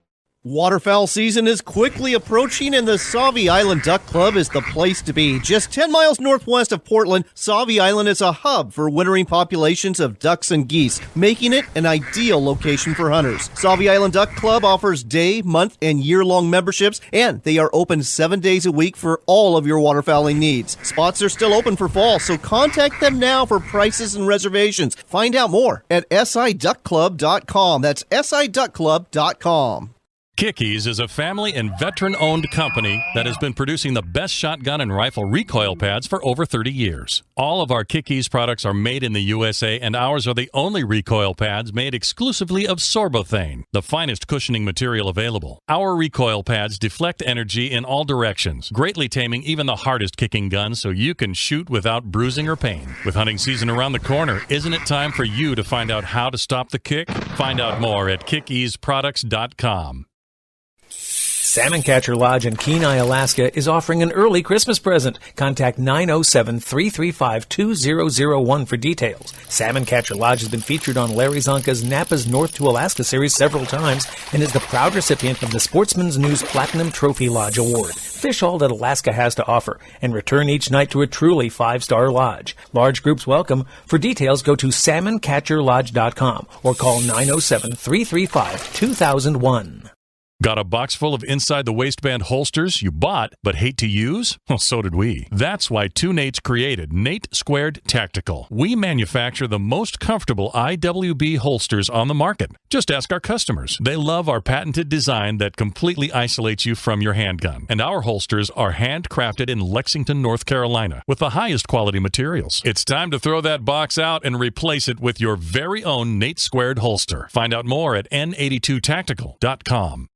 Waterfowl season is quickly approaching, and the Sauvie Island Duck Club is the place to be. Just 10 miles northwest of Portland, Sauvie Island is a hub for wintering populations of ducks and geese, making it an ideal location for hunters. Sauvie Island Duck Club offers day, month, and year-long memberships, and they are open 7 days a week for all of your waterfowling needs. Spots are still open for fall, so contact them now for prices and reservations. Find out more at siduckclub.com. That's siduckclub.com. Kickies is a family and veteran-owned company that has been producing the best shotgun and rifle recoil pads for over 30 years. All of our Kickies products are made in the USA, and ours are the only recoil pads made exclusively of Sorbothane, the finest cushioning material available. Our recoil pads deflect energy in all directions, greatly taming even the hardest kicking guns so you can shoot without bruising or pain. With hunting season around the corner, isn't it time for you to find out how to stop the kick? Find out more at kickiesproducts.com. Salmon Catcher Lodge in Kenai, Alaska is offering an early Christmas present. Contact 907-335-2001 for details. Salmon Catcher Lodge has been featured on Larry Zonka's Napa's North to Alaska series several times and is the proud recipient of the Sportsman's News Platinum Trophy Lodge Award. Fish all that Alaska has to offer and return each night to a truly 5-star lodge. Large groups welcome. For details, go to salmoncatcherlodge.com or call 907-335-2001. Got a box full of inside the waistband holsters you bought but hate to use? Well, so did we. That's why two Nates created Nate Squared Tactical. We manufacture the most comfortable IWB holsters on the market. Just ask our customers. They love our patented design that completely isolates you from your handgun. And our holsters are handcrafted in Lexington, North Carolina, with the highest quality materials. It's time to throw that box out and replace it with your very own Nate Squared holster. Find out more at N82tactical.com.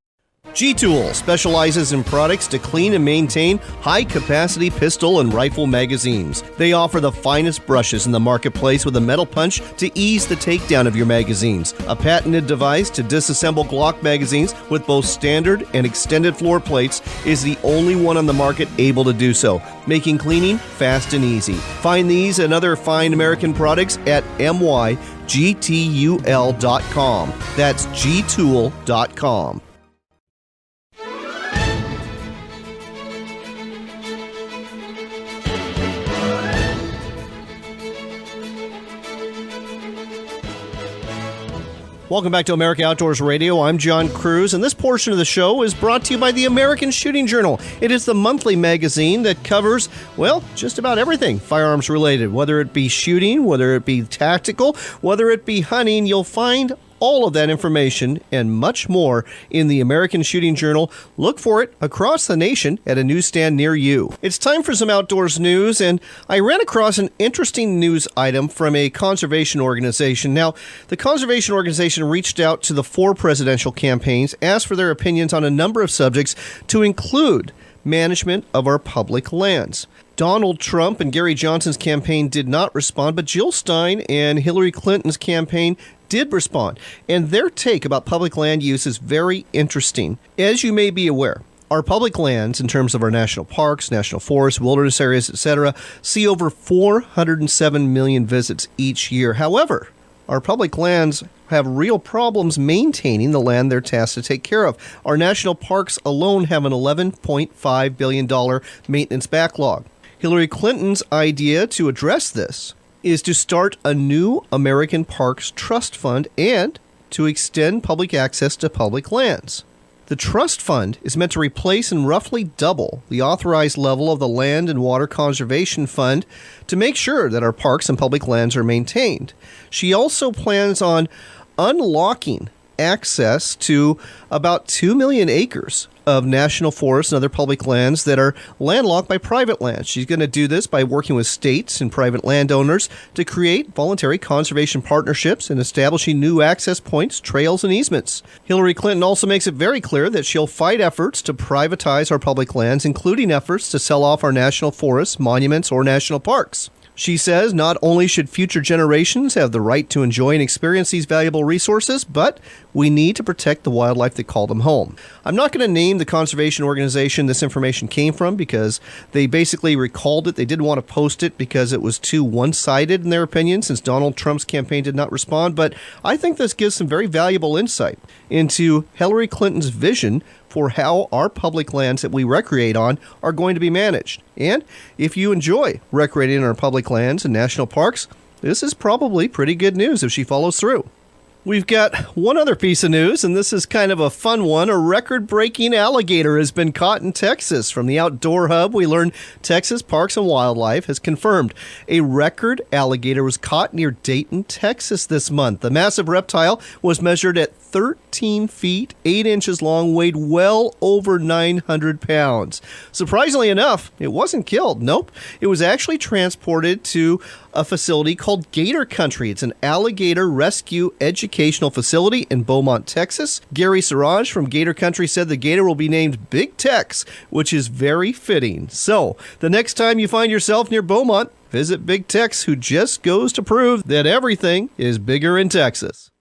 G-Tool specializes in products to clean and maintain high-capacity pistol and rifle magazines. They offer the finest brushes in the marketplace with a metal punch to ease the takedown of your magazines. A patented device to disassemble Glock magazines with both standard and extended floor plates is the only one on the market able to do so, making cleaning fast and easy. Find these and other fine American products at mygtul.com. That's gtool.com. Welcome back to America Outdoors Radio. I'm John Cruz, and this portion of the show is brought to you by the American Shooting Journal. It is the monthly magazine that covers, well, just about everything firearms related. Whether it be shooting, whether it be tactical, whether it be hunting, you'll find all of that information and much more in the American Shooting Journal. Look for it across the nation at a newsstand near you. It's time for some outdoors news, and I ran across an interesting news item from a conservation organization. Now, the conservation organization reached out to the 4 presidential campaigns, asked for their opinions on a number of subjects, to include management of our public lands. Donald Trump and Gary Johnson's campaign did not respond, but Jill Stein and Hillary Clinton's campaign did respond, and their take about public land use is very interesting. As you may be aware, our public lands, in terms of our national parks, national forests, wilderness areas, etc., see over 407 million visits each year. However, our public lands have real problems maintaining the land they're tasked to take care of. Our national parks alone have an $11.5 billion maintenance backlog. Hillary Clinton's idea to address this is to start a new American Parks Trust Fund and to extend public access to public lands. The trust fund is meant to replace and roughly double the authorized level of the Land and Water Conservation Fund to make sure that our parks and public lands are maintained. She also plans on unlocking access to about 2 million acres of national forests and other public lands that are landlocked by private lands. She's going to do this by working with states and private landowners to create voluntary conservation partnerships and establishing new access points, trails, and easements. Hillary Clinton also makes it very clear that she'll fight efforts to privatize our public lands, including efforts to sell off our national forests, monuments, or national parks. She says not only should future generations have the right to enjoy and experience these valuable resources, but we need to protect the wildlife that call them home. I'm not going to name the conservation organization this information came from because they basically recalled it. They didn't want to post it because it was too one-sided in their opinion since Donald Trump's campaign did not respond. But I think this gives some very valuable insight into Hillary Clinton's vision for how our public lands that we recreate on are going to be managed. And if you enjoy recreating in our public lands and national parks, this is probably pretty good news if she follows through. We've got one other piece of news, and this is kind of a fun one. A record-breaking alligator has been caught in Texas. From the Outdoor Hub, we learned Texas Parks and Wildlife has confirmed a record alligator was caught near Dayton, Texas this month. The massive reptile was measured at 13 feet, 8 inches long, weighed well over 900 pounds. Surprisingly enough, it wasn't killed. Nope. It was actually transported to a facility called Gator Country. It's an alligator rescue educational facility in Beaumont, Texas. Gary Siraj from Gator Country said the gator will be named Big Tex, which is very fitting. So, the next time you find yourself near Beaumont, visit Big Tex, who just goes to prove that everything is bigger in Texas.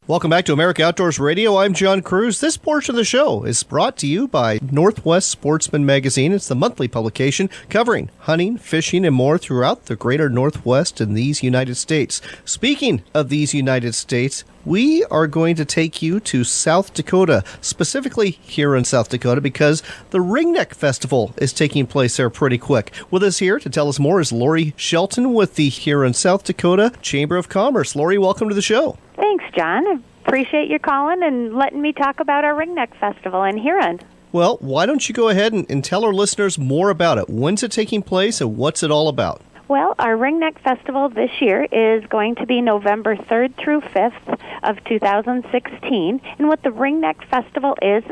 Welcome back to America Outdoors Radio. I'm John Cruz. This portion of the show is brought to you by Northwest Sportsman Magazine. It's the monthly publication covering hunting, fishing, and more throughout the greater Northwest and these United States. Speaking of these United States, we are going to take you to South Dakota, specifically here in South Dakota, because the Ringneck Festival is taking place there pretty quick. With us here to tell us more is Lori Shelton with the Huron, South Dakota Chamber of Commerce. Lori, welcome to the show. Thanks, John. Appreciate you calling and letting me talk about our Ringneck Festival in Huron. Well, why don't you go ahead and tell our listeners more about it? When's it taking place and what's it all about? Well, our Ringneck Festival this year is going to be November 3rd through 5th of 2016. And what the Ringneck Festival is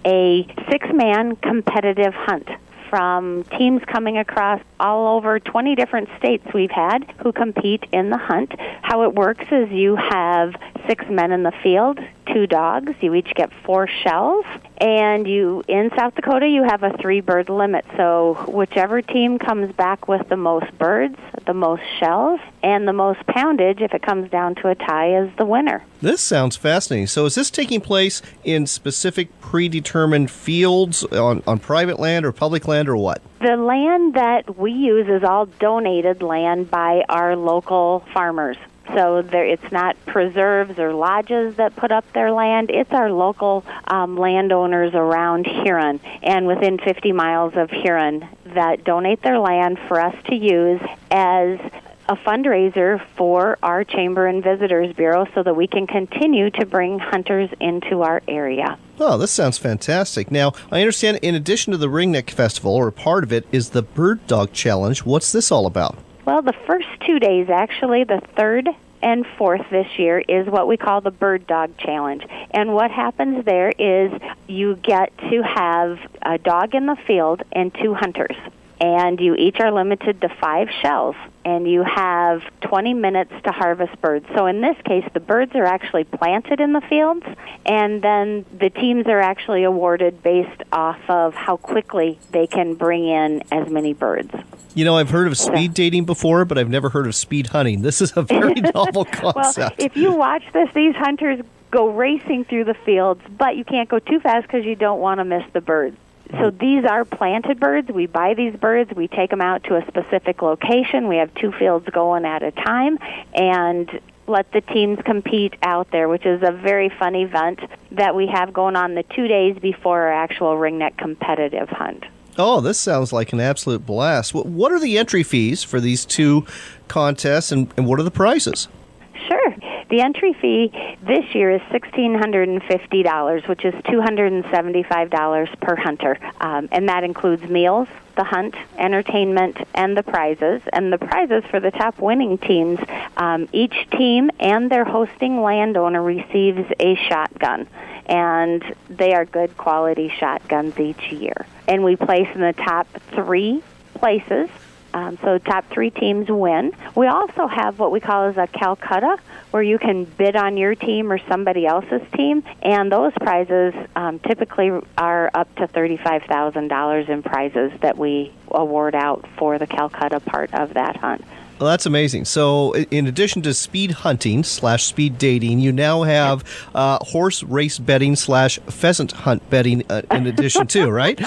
a 6-man competitive hunt from teams coming across all over 20 different states we've had who compete in the hunt. How it works is you have 6 men in the field, 2 dogs. You each get 4 shells. And in South Dakota, you have a 3-bird limit. So whichever team comes back with the most birds, the most shells, and the most poundage, if it comes down to a tie, is the winner. This sounds fascinating. So is this taking place in specific predetermined fields on private land or public land or what? The land that we use is all donated land by our local farmers. So it's not preserves or lodges that put up their land. It's our local landowners around Huron and within 50 miles of Huron that donate their land for us to use as a fundraiser for our Chamber and Visitors Bureau so that we can continue to bring hunters into our area. Oh, this sounds fantastic. Now, I understand in addition to the Ringneck Festival, or part of it, is the Bird Dog Challenge. What's this all about? Well, the first 2 days, actually, the 3rd and 4th this year, is what we call the Bird Dog Challenge. And what happens there is you get to have a dog in the field and 2 hunters. And you each are limited to 5 shells, and you have 20 minutes to harvest birds. So in this case, the birds are actually planted in the fields, and then the teams are actually awarded based off of how quickly they can bring in as many birds. You know, I've heard of speed dating before, but I've never heard of speed hunting. This is a very novel concept. Well, if you watch this, these hunters go racing through the fields, but you can't go too fast because you don't want to miss the birds. So these are planted birds. We buy these birds. We take them out to a specific location. We have 2 fields going at a time and let the teams compete out there, which is a very fun event that we have going on the 2 days before our actual Ringneck competitive hunt. Oh, this sounds like an absolute blast. What are the entry fees for these 2 contests, and what are the prizes? Sure. The entry fee this year is $1,650, which is $275 per hunter. And that includes meals, the hunt, entertainment, and the prizes. And the prizes for the top winning teams, each team and their hosting landowner receives a shotgun. And they are good quality shotguns each year. And we place in the top 3 places. So top 3 teams win. We also have what we call as a Calcutta, where you can bid on your team or somebody else's team, and those prizes typically are up to $35,000 in prizes that we award out for the Calcutta part of that hunt. Well, that's amazing. So in addition to speed hunting / speed dating, you now have horse race betting / pheasant hunt betting in addition too, right?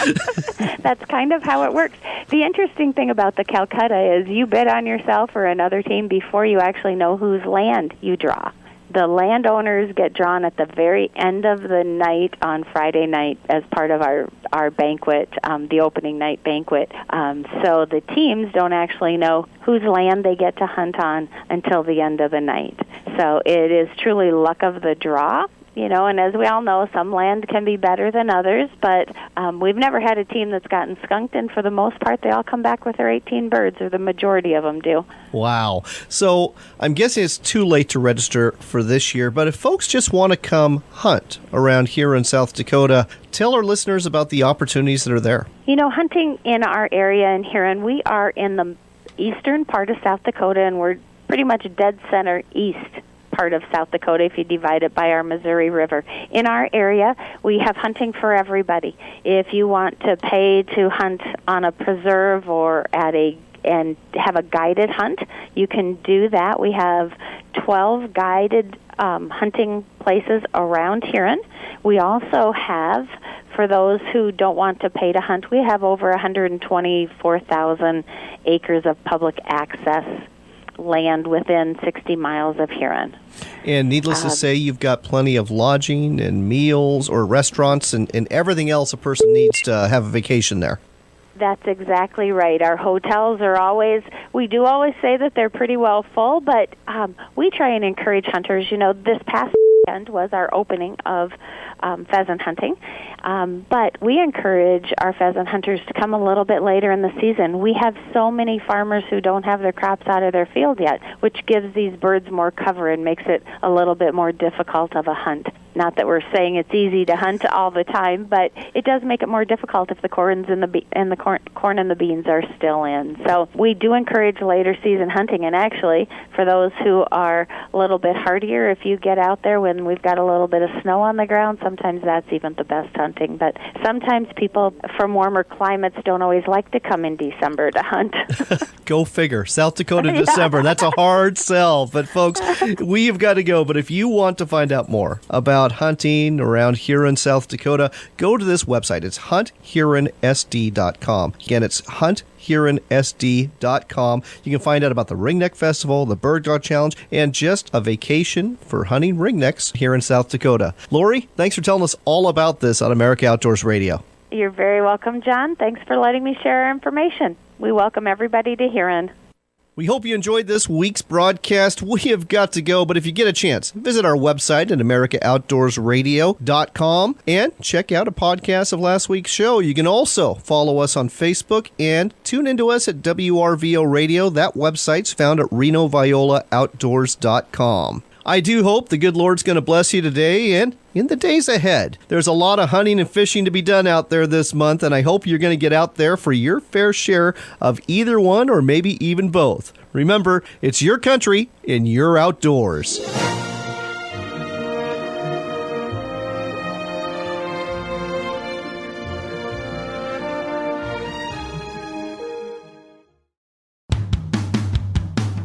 That's kind of how it works. The interesting thing about the Calcutta is you bid on yourself or another team before you actually know whose land you draw. The landowners get drawn at the very end of the night on Friday night as part of our banquet, the opening night banquet. So the teams don't actually know whose land they get to hunt on until the end of the night. So it is truly luck of the draw. You know, and as we all know, some land can be better than others, but we've never had a team that's gotten skunked, and for the most part, they all come back with their 18 birds, or the majority of them do. Wow. So I'm guessing it's too late to register for this year, but if folks just want to come hunt around here in South Dakota, tell our listeners about the opportunities that are there. You know, hunting in our area in Huron, we are in the eastern part of South Dakota, and we're pretty much dead center east part of South Dakota if you divide it by our Missouri River. In our area, we have hunting for everybody. If you want to pay to hunt on a preserve or and have a guided hunt, you can do that. We have 12 guided hunting places around Huron. We also have, for those who don't want to pay to hunt, we have over 124,000 acres of public access land within 60 miles of Huron. And needless to say, you've got plenty of lodging and meals or restaurants and everything else a person needs to have a vacation there. That's exactly right. Our hotels are we do always say that they're pretty well full, but we try and encourage hunters. You know, this past weekend was our opening of pheasant hunting. But we encourage our pheasant hunters to come a little bit later in the season. We have so many farmers who don't have their crops out of their field yet, which gives these birds more cover and makes it a little bit more difficult of a hunt. Not that we're saying it's easy to hunt all the time, but it does make it more difficult if the corn and the beans are still in. So we do encourage later season hunting, and actually, for those who are a little bit hardier, if you get out there when we've got a little bit of snow on the ground, sometimes that's even the best hunting. But sometimes people from warmer climates don't always like to come in December to hunt. Go figure. South Dakota, December. That's a hard sell. But folks, we've got to go. But if you want to find out more about hunting around Huron, South Dakota, go to this website. It's hunthuronsd.com. Again, it's hunthuronsd.com. You can find out about the Ringneck Festival, the Bird Dog Challenge, and just a vacation for hunting ringnecks here in South Dakota. Lori, thanks for telling us all about this on America Outdoors Radio. You're very welcome, John. Thanks for letting me share our information. We welcome everybody to Huron. We hope you enjoyed this week's broadcast. We have got to go, but if you get a chance, visit our website at AmericaOutdoorsRadio.com and check out a podcast of last week's show. You can also follow us on Facebook and tune into us at WRVO Radio. That website's found at RenoViolaOutdoors.com. I do hope the good Lord's going to bless you today and in the days ahead. There's a lot of hunting and fishing to be done out there this month, and I hope you're going to get out there for your fair share of either one or maybe even both. Remember, it's your country and your outdoors.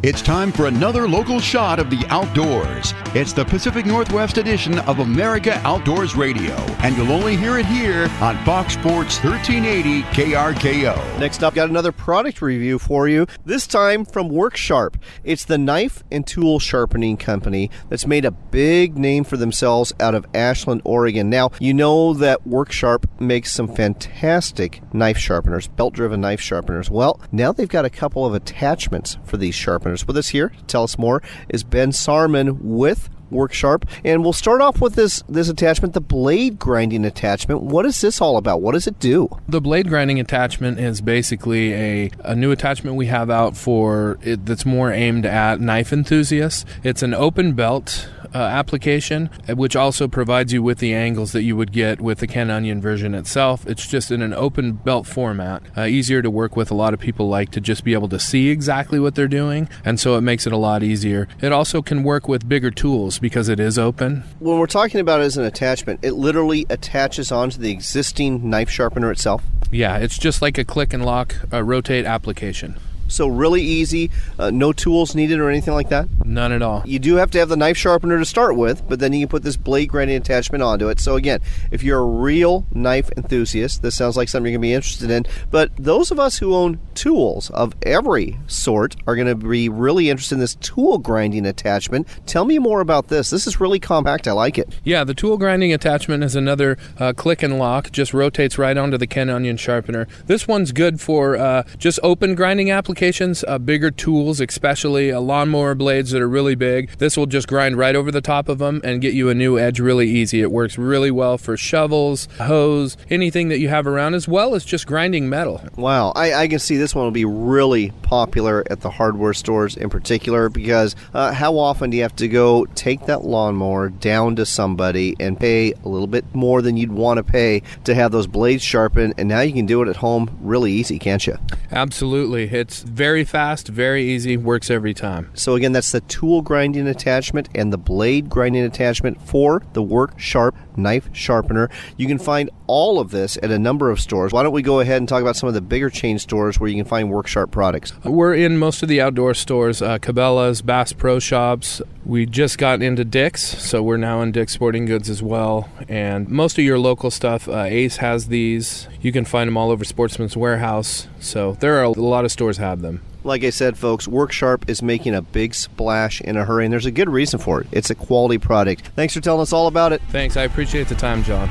It's time for another local shot of the outdoors. It's the Pacific Northwest edition of America Outdoors Radio, and you'll only hear it here on Fox Sports 1380 KRKO. Next up, got another product review for you, this time from WorkSharp. It's the knife and tool sharpening company that's made a big name for themselves out of Ashland, Oregon. Now, you know that WorkSharp makes some fantastic knife sharpeners, belt-driven knife sharpeners. Well, now they've got a couple of attachments for these sharpeners. With us here to tell us more is Ben Sarman with WorkSharp, and we'll start off with this attachment, the blade grinding attachment. What is this all about? What does it do? The blade grinding attachment is basically a new attachment we have out for it that's more aimed at knife enthusiasts. It's an open belt application, which also provides you with the angles that you would get with the Ken Onion version itself. It's just in an open belt format, easier to work with. A lot of people like to just be able to see exactly what they're doing, and so it makes it a lot easier. It also can work with bigger tools because it is open. When we're talking about it as an attachment, it literally attaches onto the existing knife sharpener itself? Yeah, it's just like a click and lock rotate application. So really easy, no tools needed or anything like that? None at all. You do have to have the knife sharpener to start with, but then you can put this blade grinding attachment onto it. So again, if you're a real knife enthusiast, this sounds like something you're going to be interested in. But those of us who own tools of every sort are going to be really interested in this tool grinding attachment. Tell me more about this. This is really compact. I like it. Yeah, the tool grinding attachment is another click and lock, just rotates right onto the Ken Onion sharpener. This one's good for just open grinding applications. Bigger tools, especially lawnmower blades that are really big. This will just grind right over the top of them and get you a new edge really easy. It works really well for shovels, hose, anything that you have around, as well as just grinding metal. Wow, I can see this one will be really popular at the hardware stores in particular, because how often do you have to go take that lawnmower down to somebody and pay a little bit more than you'd want to pay to have those blades sharpened, and now you can do it at home really easy, can't you? Absolutely. It's very fast, very easy, works every time. So again, that's the tool grinding attachment and the blade grinding attachment for the WorkSharp knife sharpener. You can find all of this at a number of stores. Why don't we go ahead and talk about some of the bigger chain stores where you can find WorkSharp products? We're in most of the outdoor stores, Cabela's, Bass Pro Shops. We just got into Dick's, so we're now in Dick's Sporting Goods as well. And most of your local stuff, Ace has these. You can find them all over Sportsman's Warehouse. So there are a lot of stores have them. Like I said, folks, WorkSharp is making a big splash in a hurry, and there's a good reason for it. It's a quality product. Thanks for telling us all about it. Thanks. I appreciate the time, John.